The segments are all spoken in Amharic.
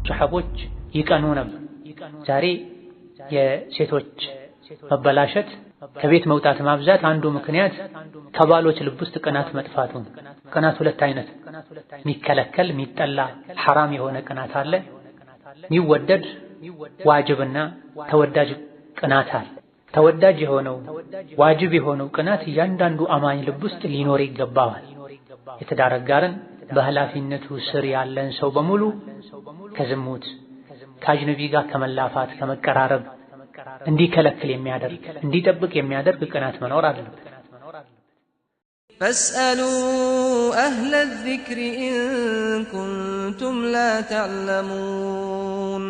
ሱሐቦች ይቀኑ ነበር። ዛሬ የሴቶች መበላሸት ከቤት መውጣት ማብዛት አንዱ ምክንያት ከባሎች ልብ ውስጥ ቅናት መጥፋቱ። ቅናት ሁለት አይነት፣ የሚከለከል የሚጠላ ሐራም የሆነ ቅናት አለ፣ የሚወደድ ዋጅብና ተወዳጅ ቅናት አለ። ተወዳጅ የሆነው ዋጅብ የሆነው ቅናት እያንዳንዱ አማኝ ልብ ውስጥ ሊኖር ይገባዋል። የትዳር አጋርን በኃላፊነቱ ስር ያለን ሰው በሙሉ ከዝሙት ከአጅነቢ ጋር ከመላፋት ከመቀራረብ እንዲከለክል የሚያደርግ እንዲጠብቅ የሚያደርግ ቅናት መኖር አለበት። فاسألوا أهل الذكر إن كنتم لا تعلمون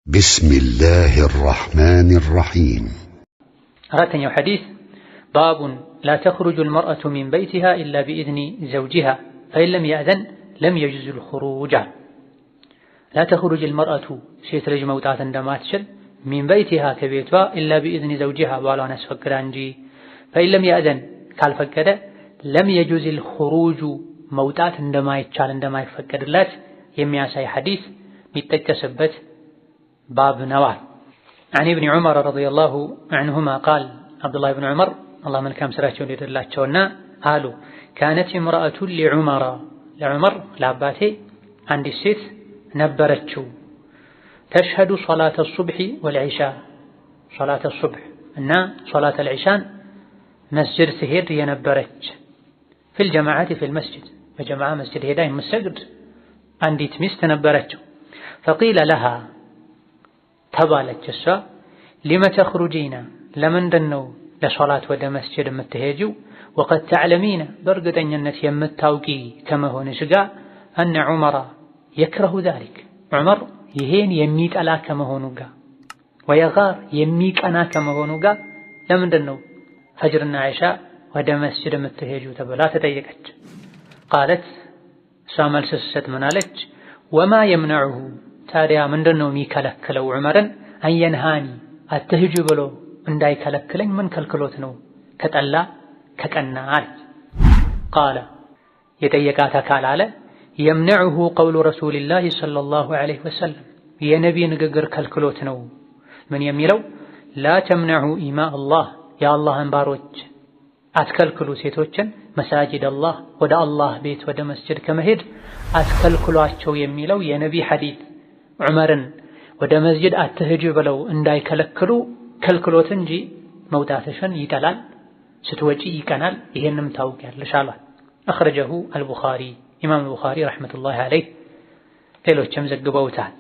بسم الله الرحمن الرحيم. أراتني حديث باب لا تخرج المرأة من بيتها إلا بإذن زوجها فإن لم يأذن لم يجوز الخروج. لا تخرج المرأة ሴት ልጅ መውጣት እንደማትችል من بيتها كبيتها إلا بإذن زوجها ባሏን ያስፈቅዳ እንጂ فإن لم يأذن ካልፈቀደ لم يجوز الخروج መውጣት እንደማይቻል እንደማይፈቀድላት የሚያሳይ ሐዲስ የሚጠቀስበት باب نوال. عن ابن عمر رضي الله عنهما قال عبد الله بن عمر الله من كام سراچون يدلاچونا قالوا كانت امرأة لعمر لعباته عند الست ነበረችው تشهد صلاة الصبح والعشاء صلاة الصبح እና صلاة العشاء مسجد تهيد የነበረች في الجماعة في المسجد በጀማዓ መስጂድ ሄዳ የምትሰግድ አንዲት ሚስት ነበረችው فقيل لها ተባለች እሷ لما تخرجين ለምንድን ነው ለሶላት ወደ መስጂድ የምትሄጂው وقد تعلمين በእርግጠኝነት የምታውቂ ከመሆንሽ ጋር أن عمر يكره ذلك عمر ይሄን የሚጠላ ከመሆኑ ጋር ወየጋር የሚቀና ከመሆኑ ጋር ለምንድን ነው ፈጅርና ኢሻ ወደ መስጂድ የምትሄጂው ተብላ ተጠየቀች قالت እሷ መልስ ስትሰጥ ምን አለች وما يمنعه ታዲያ ምንድነው የሚከለክለው ዑመርን አየንሃኒ አትሂጂ ብሎ እንዳይከለክለኝ ምን ከልክሎት ነው ከጠላ ከቀና አለ قال የጠየቃት አካል አለ يمنعه قول رسول الله صلى الله عليه وسلم የነቢ ንግግር ከልክሎት ነው ምን የሚለው لا تمنعوا إماء الله يا الله ባሮች አትከልክሉ ሴቶችን መሳጅድ አላህ ወደ አላህ ቤት ወደ መስጂድ ከመሄድ አትከልክሏቸው የሚለው የነቢ ሐዲስ ዑመርን ወደ መስጂድ አትሂጂ ብለው እንዳይከለክሉ ከልክሎት እንጂ መውጣትሽን ይጠላል ስትወጪ ይቀናል ይሄንም ታውቂያለሽ አሏት أخرجه البخاري ኢማም ቡኻሪ ረሕመቱላሂ ዐለይህ ሌሎችም ዘግበውታል